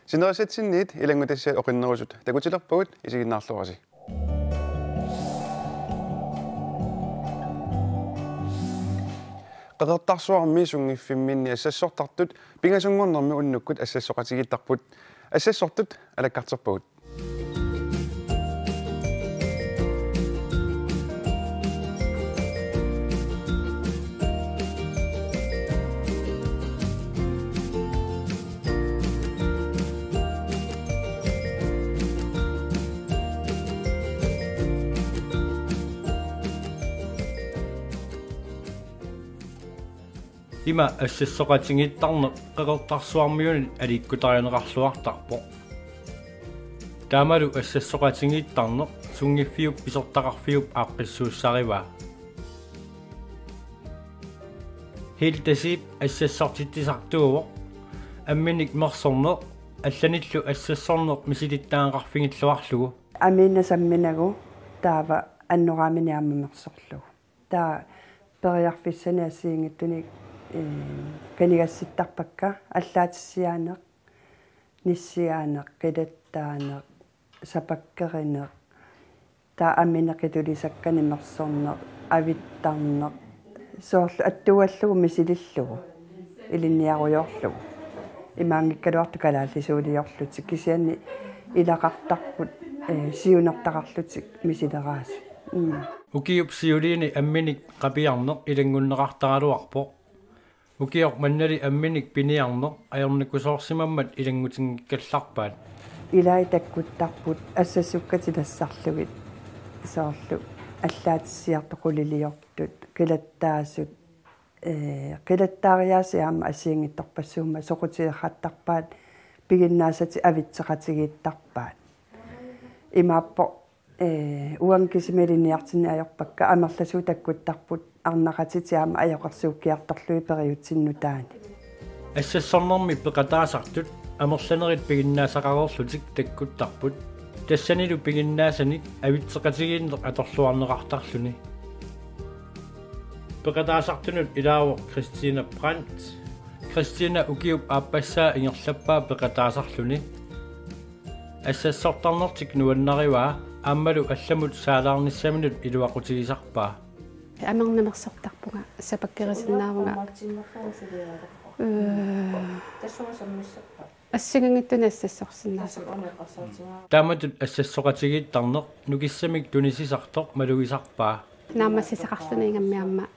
Sinerasatsinniit ilangutassat oqinnerusut takutilerpagut isiginnaarluarasi. Qadertarsuarmi sungiffimminni assassortartut pingasungornermi unnukkut assassoqatigittarput assassortut alakkarterpagut. Ima assissoqatingittarneq qeqertarsuarmiunit aliikkutarianeqarluartarpoq. Taamalu assissoqatingittarneq sungiffiup pisortaqarfiup aaqqissuussarivaa. Hiltasiip assassortittisartuuvoq amminik mersorneq алланиллу ассассорнеқ мисилиттаанеқарфигиллуарлугу амина самминагу таава аннораамини ааммерсорлугу таа периарфиссани ассиингиттуник канигасситтарпакка аллаатиссиаанеқ ниссиаанеқ қилаттаанеқ сапаккеринеқ таа аминеқитулисаккани мерсорнеқ авиттарнеқ соорлу аттуаллугу мисилиллугу илинниаруйорлугу имаангиккалуарту калааллисуулиорлутик кисианни илақартарпут сиунертақарлутик мисилераас укиуп сиулиини амминик қапиарнеқ илангуннеқартаралуарпоқ укиор маннали амминик пиниарнеқ аерникусоорсимаммат илангутингиккалларпаат илай таккуттарпут ассассуккатилассарлугит соорлу аллаатиссиартоқулилиортут килаттаасут qilаттаариаасиаама ассиингитторпассуума соқутиерхаттарпаат пигиннаасати авитсеқатигииттарпаат имааппо уангкисимилиниартинни аёрпакка амерласуу таккуттарпут арнақатитиаама аёқарсууккиарторлуи периутсиннутаани ассассорнэрми пеқатаасартут амерланерит пигиннаасақарерлутик таккуттарпут тассанилу пигиннаасаник авитсеқатигииннеқ аторлуарнеқартарлуни пеқатаасартунут илаавоқ Кристина Брант Кристина укиуп ааппассаа ингерлаппаа пеқатаасарлуни ассассортарнертик нуаннариваа ааммалу алламут саалаарниссаминут илуақутигисарпаа амернамерсортарпунга сапаккерисиннаавунга ассигангиттуна ассассорсиннаасапа тааматут ассассоқатигииттарнеқ нукиссамик тунисисартоқ малугисарпаа наамассисақарлуни ингаммиамма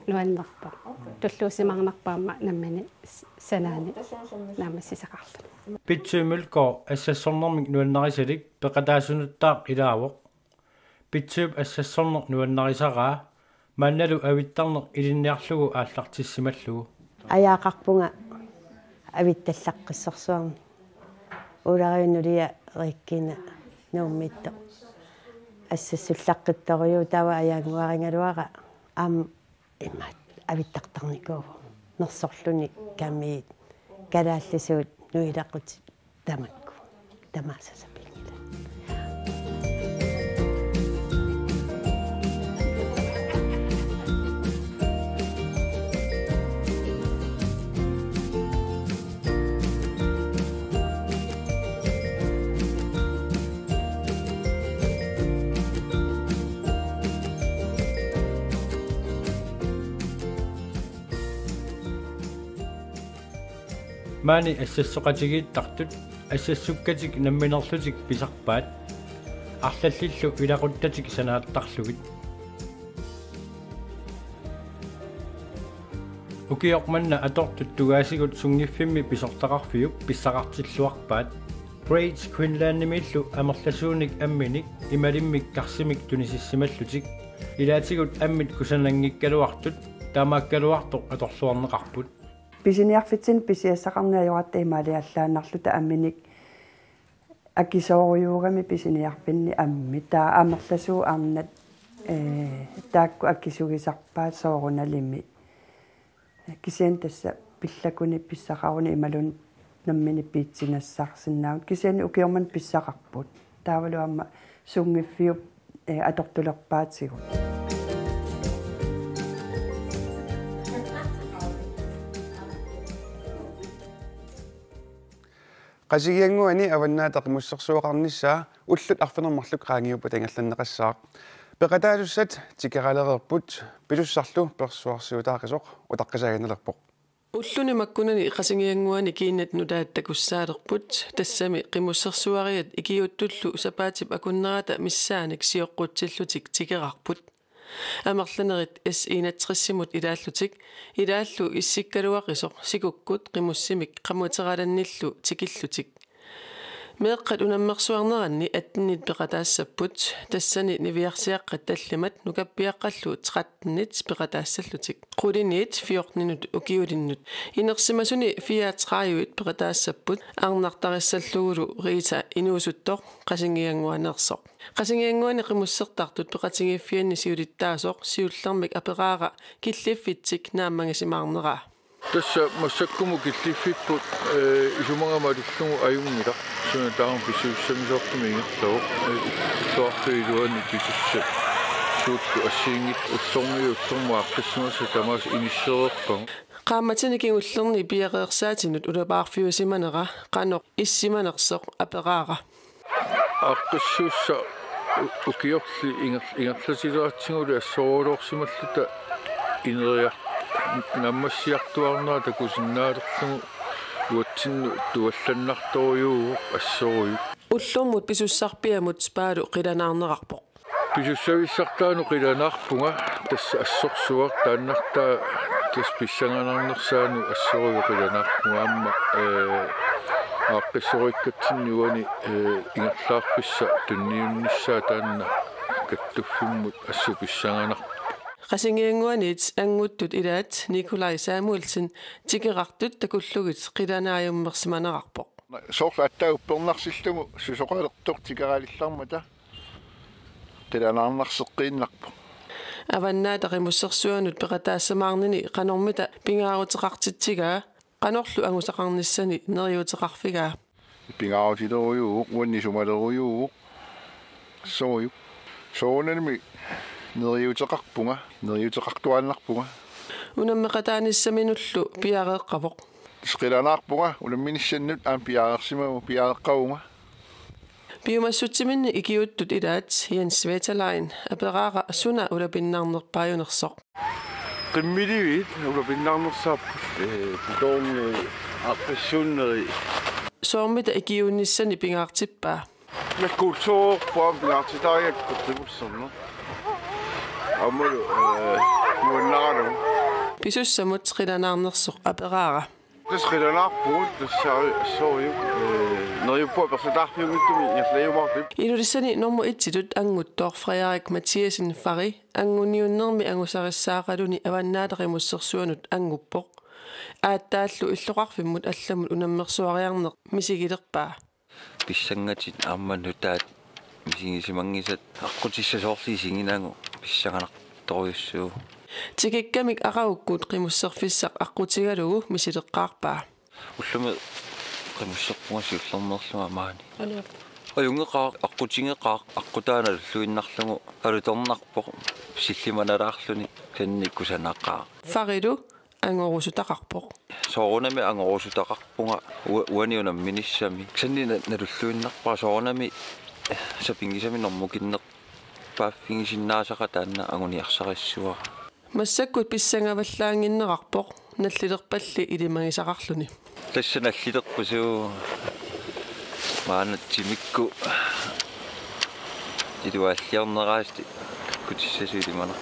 нуаннерпа туллуусимарнарпаама наммани санаани наамассисақарлуни питсуумулко ассассорнэрмик нуаннарисалик пеқатаасунуттаақ илаавоқ питсууп ассассорнер нуаннарисараа манналу авиттарнеқ илинниарлугу ааллартиссималлугу аяақарпунга авитталлаққиссорсуарни улариунулия риккина нууммитто ассассуллаққитториу тава аяангуарингалуара аам имаат авиттартарникуу нерсорлуни камиит калааллисуут нуилаққути тамакку тамаасасапингила маани ассассоқатигииттартут ассассуккатик намминерлутик писарпаат арлаллиллу илақуттатик санааттарлугит укиоқманна атортут тугаасигут сунгиффимми писортақарфиуп писсақартиллуарпаат Braids Quinlanimillu амерласууник амминик ималиммик карсимик тунисиссималлутик илаатигут аммит кусанангиккалуартут таамааккалуартоқ аторлуарнеқарпут писиниарфитсин писиассақарниаюратта ималиаллааннарлута амминик аккисоориугами писиниарфинни амми таа амерласуу арнат таакку аккисугисарпаат сооруналими кисиан тасса пиллакуни писсақаруни ималун наммини пиитсинассаарсиннаавут кисиани укиорман писсақарпут таавалуамма сунгиффиуп атортулерпаатигут qasigianguani avannaataq mussarsuoqarnissaa ullut arfinermarluk qaangiuppa tangallanneqassaaq peqataalussat tikeralererput pilussarlu persuarsiutaaqisuq utaqqisaaginerlerpoq ulluni makkunani qasingianguani kiinnat nutaattakussaalerput tassami qimussersuariat ikiuttullu sapaatip akunnerata missaanik sioqqutsillutik tikerarput amerlanerit s 61 ilaallutik ilaallu issikkaluaqisoq sikukkut qimussimik qamuteralannillu tikillutik meeqqat unammersuarneranni attinnit peqataassaput tassani niviarsiaqqat tallimat nukappiaqqallu 13 peqataassallutik quliniit 14 ukiulinnut inersimasuni 34 peqataassaput arnartarissalluulu riita inuusuttoq qasingianguanersoq qasingianguani qimussertartut peqatingiffianni siulittaasoq siullermik aperaara killiffittik naamangasimaarneraa tässä massakkumu killiffitput isumangamalullugu ajungila suna taam pisuussamisortumiingerluuq soartuiluani pisussa suuttu assiingit ullormiuuttormuaqqissunersa tamaas inissereerpang qaammatinikin ullerni piaqeersaatinut ulapaarfiusimanera qanoq issimanersoq aperaara aqqissuussa ukiorli ingerlasileraatsiguli assoruorsimalluta ineriaq наммассиартуарнаа такусиннаалерлугу уатсинну туалланнарторюуоқ ассоруйу уллуммут писуссарпиамут спаалу қиланаарнеқарпоқ писуссависсартаану қиланаарпунга тасса ассорсуар тааннартаа тас писсанганаарнерсаану ассоруйу қиланаарпунга амма ааққиссорииккатсиннуани ингерлаарписса тунниунниссаа таанна каттуффиммут ассу писсанганар qasingianguanit anguttut ilaat Nikolai Samuelsen tikerartut takullugit qilanaajummersimanerarpoq soorla attauppernarsillugu susoqalertor tikeraalillarmata tilanaarnarseqqiinnarpoq avannaataqimmussersuanut peqataassamaarnini qanormita pingaaruteqartitsigaa qanorlu angusaqarnissani neriuteqarfigaa pingaarutileriuuq uannisumaleruyuuq sooju soonanimi neriuteqarpunga neriuteqartuaannarpunga unammeqataanissaminullu piareeqqavoq sqilanaarpunga unamminissannut aam piareersimagu piareqqagunga piumassuttiminni ikiuttut ilaat Jens Vetalain aperaara suna ulapinnaarnerpaajunersoq qimmilivit ulapinnaarnersaappu putoorni aqissunneri soormita ikiunnissani pingaartippaa nakkuutsoorpaa pingaartitaajakkortimusserno ammalu nuannaralu pisussamut qilanaarnersoq aperaara tasqilanaarpuut tassaari assoriu neriuppa persataarpiumittumi inerlajumartip ilulissani normu itsitut anguttoor Frederik Mathiasen Fari anguniunnermi angusarissaaqaluni avannaataqimmussersuanut anguppoq aattaallu illoqarfimmut allamut unammersuariarneq misigilerpaa pissangatit aammanutaat misigisimanggisat aqqutissasoorsisiginangu pissanganartoruyussuu tikikkamik aqaukkuut qimusserfissaq aqqutigalugu misileqqaarpaa ullumi qimusserpungassiullernerlunga maani ayungeqaaq aqutingeqaaq aqutaanalluinnarlugu alutornarpoq sillimanalaarluni kannikkusanaqqaa farilu angorusutaqarpoq soorunami angorusutaqarpunga uaniunamminissami sanni nalulluinnarpaa soorunami sapingisami normukinneq paaffingisinnaasaka taanna anguniarsarissuara массаккут писсангаваллаангиннеқарпоқ наллилерпалли илимагисақарлуни тасса наллилерпусуу маанатсимикку илуаллиарнераасти кутиссасуилимана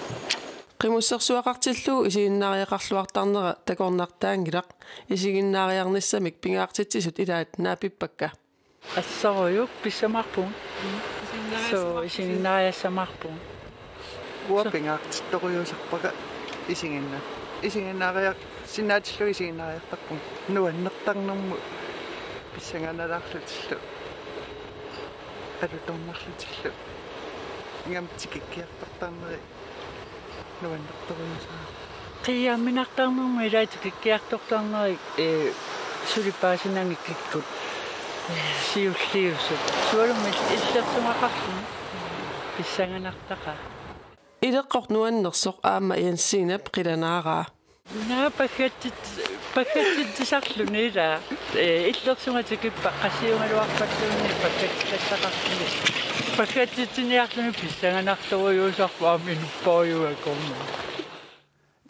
qimmussersuaqartilluu isiginnaariaqarluartarnera takornartaangilaq isiginnaariarnissamik pingaartitsisut ilaat naapippakka assaruyuk pissamarpun so isiginnaariassamarpun uapingaartittoruusarpaka isiginnaariaq sinnaatilu isiginnaariartarpun nuannertarnermu pissanganalaarlutillu alutornarlutillu ingam tikikkiartartarneri nuannertoruusaa qiyaamminartarnermu ilaatikikkiartortarneri sulipaasinangikkut siulliusut sualumil illertumaqarlun pissanganartaqa ileqqort nuannersoq aamma Jensinap qilanaaraa naapaggattit паккатсисарлуни ила иллерсунгатикиппа қассиунгалуарпаллуунни паккатсиссақарсуни паккатситсиниарлуни писсанганарторуйуусарпаами нуппориуакорна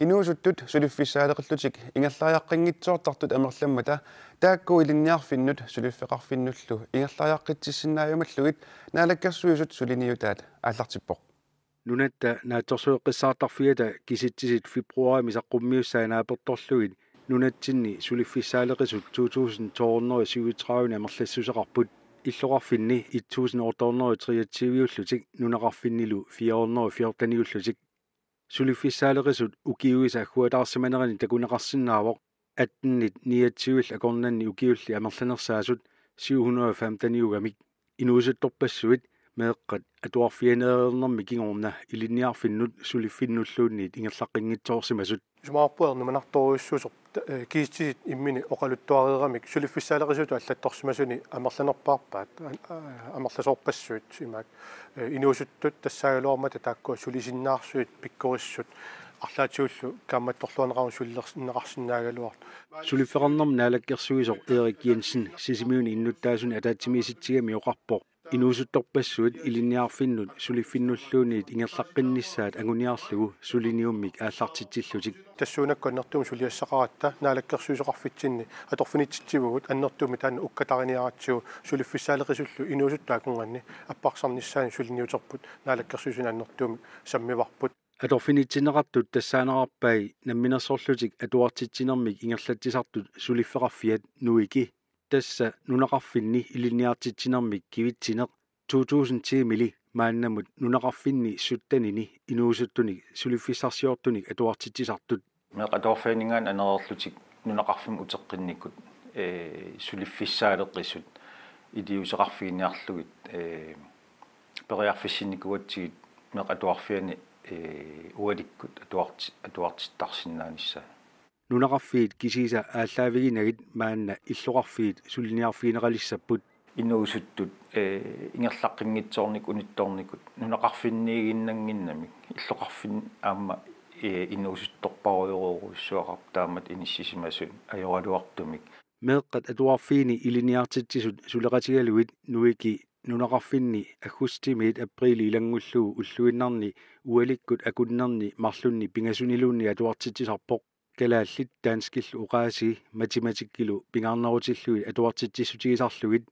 инуусуттут сулиффиссаалеқиллутик ингерлааяққингитсуортартут амерламмата таакку илинниарфиннут сулиффеқарфиннуллу ингерлааяққитсиссиннааюмаллугит наалаккерсуисут сулиниутаат ааллартиппоқ нунатта наатсорсуэққиссаартарфигата киситсисит фебруари мисаққуммиуссаанаапертторлугит нунатсинни сулиффиссаалеқисут 2237 амерлассусеқарпут иллоқарфинни 1833 нунақарфиннилу 414 сулиффиссаалеқисут укиуиса ахуатаарсиманерани такунеқарсинаавоқ аттиннит ниатсиуил акорнанни укиулли амерланерсаасут 715 инуусутторпассуит меэққат атуарфианеернэрми кигорна илинниарфиннут сулиффиннуллуунниит ингерлаққингитсоорсимасут сумаарпуерну манарторуиссуусоқ киистисит иммини оқалуттуареерамик сулиффиссаалеқисуту аллатторсимасуни амерланерпаарпаат амерласоорпассуит имаак инуусуттут тассаагалуармата тааккуа сулисиннаарсуит пиккориссут арлаатиуллу камматторлуанеқару суллернеқарсинаагалуар сулиффеқарнэрм наалаккерсуисоқ Эрик Jensen сисимиуни иннуттаасуни атаатсимиситсигами оқарпоқ инуусутторпассуит илинниарфиннут сулиффиннуллуунниит ингерлаққиннissaат агуниарлугу сулиниуммик ааллартитсиллутик тассуунаккуаннэртуми сулиассақаратта наалаккерсуисоқарфитсинни аторфинитситсивгут аннэртуми таана уккатариниаратсигу сулиффиссаалеқисуллу инуусуттаакунганни аппарсарниссаани сулиниутерпут наалаккерсуисуна аннэртуми саммиварпут аторфинитсинеқартут тассаанерарпай намминерсорлутик атуартитсинермик ингерлатсисартут сулиффеқарфиат нуики тасса нунақарфинни илинниартитсинермик кивитсинеқ 2010 мили мааннамут нунақарфинни суттанини инуусуттуник сулиффиссарсиортуник атуартитсисартут меқаторфаанингаан анерерлутик нунақарфим утеққинникут сулиффиссаалеққисут идиусеқарфигиниарлугит периарфиссинникуатсигит меқатуарфиани уаликкут атуартиттарсиннаанisса нунақарфиит кисиса ааллаавигинагит маанна иллоқарфиит сулиниарфигинеқалиссаппут инуусуттут ингерлаққингитсоорник унитторникут нунақарфинниигиннангиннамик иллоқарфин аама инуусутторпаруйоруссуақар таамат иниссисимасут ajorалуартумик меэққат атуарфиини илиниартитсисут сулеқатигалуит нуики нунақарфинни аггустимиит априли илангуллуу уллуиннарни уаликкут акуннерни марлунни пингасунилуунни атуартитсисарпоқ калааллит таанскиллу уqaasi математиккилу пингаарнерутиллуи атуартитсисутигисарлугит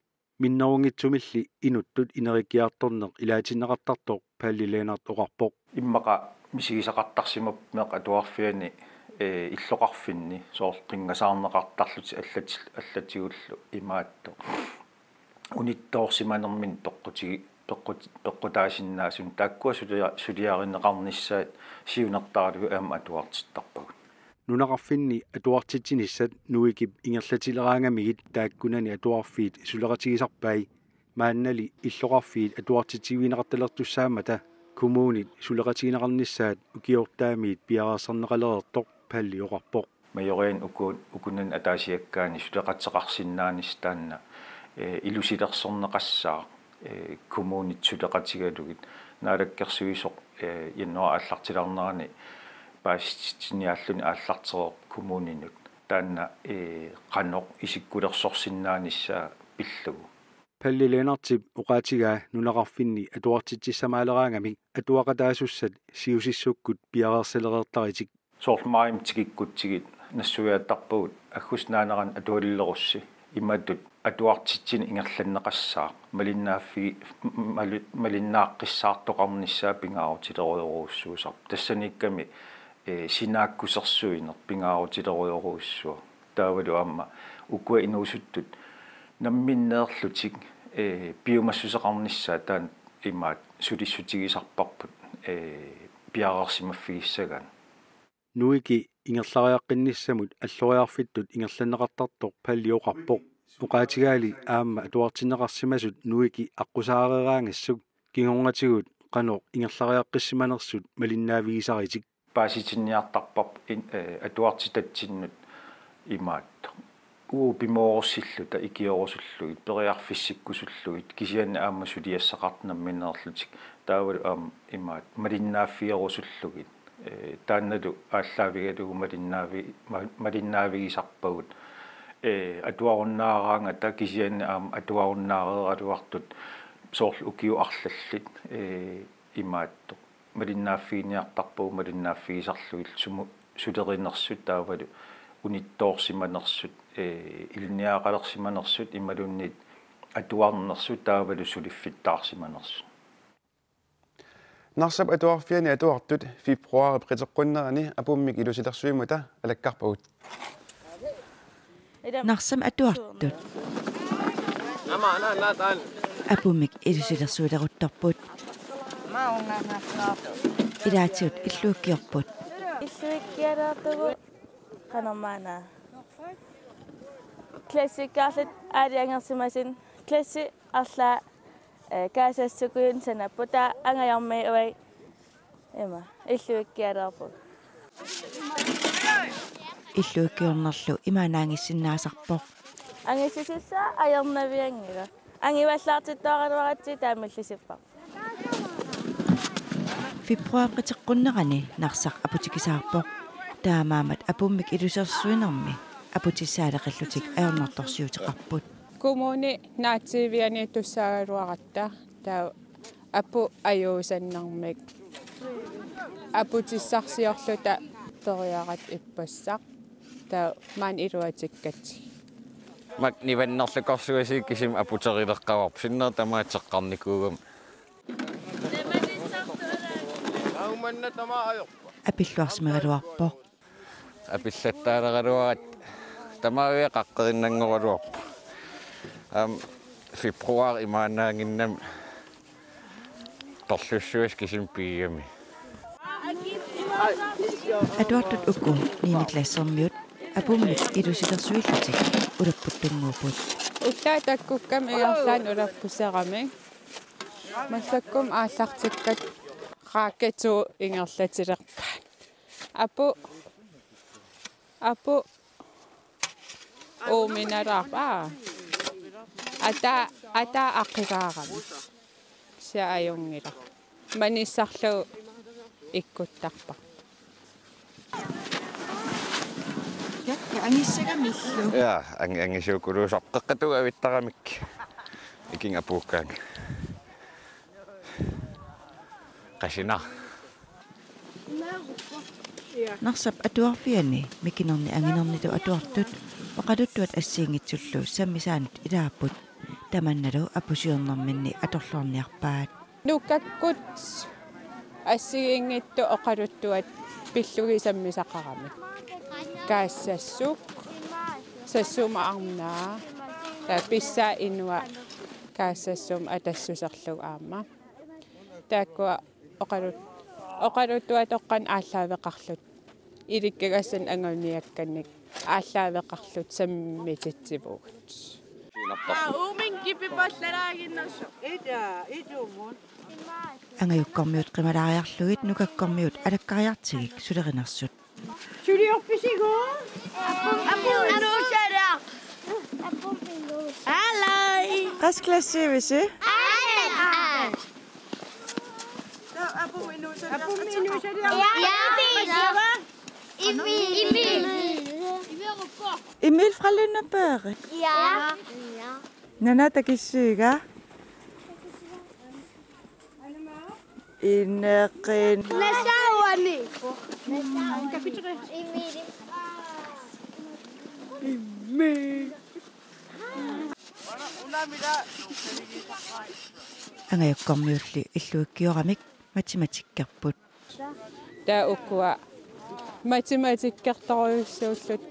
миннерунгитсумилли инуттут инериккиарторнеқ илаатиннеқартартоқ паллилeenart оқарпоқ иммақа мисигисақартарсимап меқ атуарфиани иллоқарфинни соорқингасаарнеқартарлути аллатигуллу имаатто унитторсиманермин пеққутаасиннаасун тааккуа сулиаринеқарниссаат сиунертааралу аама атуартиттарпагут нунақарфинни атуартитсиниссат нуикип ингерлатилераангамигит тааккунани атуарфиит сулератигисарпай мааннали иллоқарфиит атуартитсивинеқарталертуссаамата коммуунит сулератигинеқарниссаат укиортаамиит пиарасарнеқалерерторп палли оқарпоқ майориан укунан атаасиаккаани сулеқатсеқарсиннаанис таанна илусилерсорнеқассаа коммуунит сулеқатигалугит наалаккерсуисоқ яннуа ааллартиларнерани пааситсиниааллуни ааллартероо коммуунинут таанна қаноқ исиккулерсорсиннаанissaa пиллагу паллилeenartip уqaatigaa нунақарфинни атуартитсисамаалераангами атуақатаасуссат сиусиссуккут пиареерсалереертаритик соормаим тикиккутсигит нассуяаттарпагут аггуснаанеран атуаллерусси иматтут атуартитсини ингерланнеқассаа малиннааққиссаартоқарнissaa пингаарутилеруйоруuссуусар тассаникками синааккусерсуинер пингаарутилеруйоруuссуа таавалу аама укуа инуусуттут намминнеерлутик биомассусеқарнissaa таан имаат сулиссутигисарпарпут пиареерсимаффигиссаган нуики ингерлариаққинниссамут аллориарфиттут ингерланнеқартартоқ паллиоқарпоқ уqaatigaali аама атуартинеқарсимасут нуики аққусаарераангассук кигонгатигут қано ингерлариаққиссиманерсут малиннаавигисаритик пааситинниартарпар атуартитатсиннут имаатто уупимоорсиллута икиорусуллугит периарфиссиккусуллугит кисианна аама сулиассақартнамминнерлутик таавалу аама имаат малиннааффиерусуллугит таанналу ааллаавигалугу малиннаавигисарпагут атуаруннаараанга та кисианна аама атуаруннаареералуартут соорлу укиу арлаллит имаатто малиннааффиниартарпагу малиннааффигисарлугил сулеринерсут таавалу униттоорсиманерсут илниақалерсиманерсут ималуннит атуарнерсут таавалу сулиффиттаарсиманерсут нарсап атуарфиани атуартут фибруари притеққуннерани апуммик илусилерсуимута алаккарпагут нарсам атуартут апуммик илусилерсуилерутторпут илаатиут иллууккиорпут иллуиккиалаартугу канормаана классикаарлит аалиангерсимасин класси арла каасассукуин санаппута ангаярми уай эма иллуиккиалаарпут иллууккиорнерлу имаанаангиссиннаасарпоқ ангиссисса аярнавиангила ангиваллаартиттоаралуаратси таамаллисиппа фибруапритеққуннерани нарсақ апутикисаарпоқ таамаамат апуммик илусерсуинерми апутиссаалеқиллутик аернорторсиутеқарпут коммуни наатсивиани туссаагалуаратта таа апу аюусаннэрмик апутиссарсиорлута ториарат иппассақ таа маан илуатиккати мак ниваннерлукорсуасик кисим апутерилеққаварп синнер тамаатеққарникуугам апиллуарсмагалуарпоқ апиллаттаалегалуарат тамаавиа қаққериннангоралуарп фибруари имаанаангиннам торлуссуас кисим пиигами атуартут укку ниниклассермиут апуммик илусилерсуиллутик улаппуттунгуупут уллаа таккуккам иарлаан улаппусерами массаккум ааллартиккат раакету ингерлатилерпаат апу ооминарапа ата аққигаарами сааюнгила маниссарлу иккуттарпа якка ангиссагамиллу я ангисуукулуусоққеққатуга авиттарамик икин апууккаан qasina нарсап атуарфиани микинерни ангинерниту атуартут вақалуттуат ассиингитсуллу саммисаанут илааппут таманналу апусиорнэрминни аторлуарниарпаат нуккаккут ассиингитту оқалуттуат пиллуги саммисақарами каассассук сассума арнаа та писса инуа каассассум атассусерлуг аама тааккуа оқалуттуат оққан ааллаавеқарлут иликкагассан ангуниакканник ааллаавеқарлут саммититсивугут уумин кипипаллараагиннерсу идумун ангаюккормиут қималаариарлугит нукаккормиут алаккариартигик сулеринерсут сулиорписигоо апуннусара алай қас классивиси Emil fra Lundeberg? Ja. Nana takissiga? Inneqin. Nasawani. Emil. Angayukkormiulli illuikkioramik matematikkerput. Tää ukkua matematikkertoruissuullut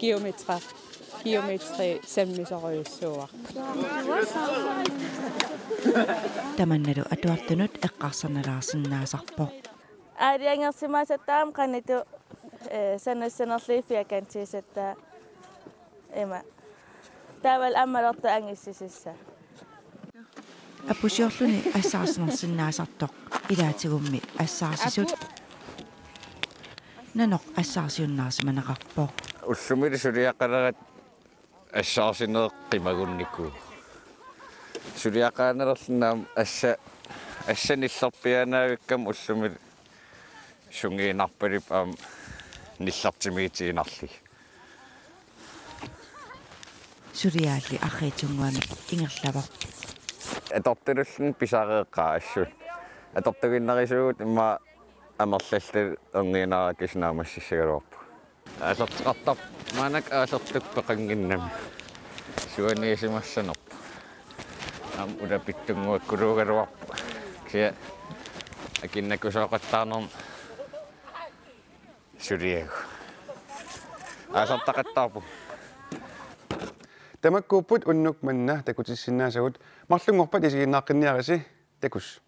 geometri sammisoruissuar. Tamannalu atuartunut eqqarsarnalaarsinnaasarpoq. Aariangersimaasataam qanitu sanassanerliifiakantiisattaa ima taaval ammalerta angissisissa. Apusiorluni assaarsinersinnaasartoq ilaatigummi assaarsisit nanoq assaarsiunnaarsimanaqarpoq. Ussumili suliaqalarat assaarsineeqqimagunniku. Suliaqaanererlinnaam assanillerpianaavikkam ussumili Sungiinarpalip nillartimiitiinarli. Suriaalli arriitunguami ingerlava. Atortilullan pisareeqqaa assut. Atortuginnarisuut imma amerlallu erniinaraakisnaamassissagaluarpu. Aserteqartar maanak aasertukpa qanginnami. Suaniisimassanerpu. Ulapittunguakkuluugaluarpu. Kia akinnakusoqattaarnerm suriagu. Asertaqattaarpu. Tamakkuupput unnuk manna takutissinnaasugut marlungorpat isiginnaaqinniarisi takus.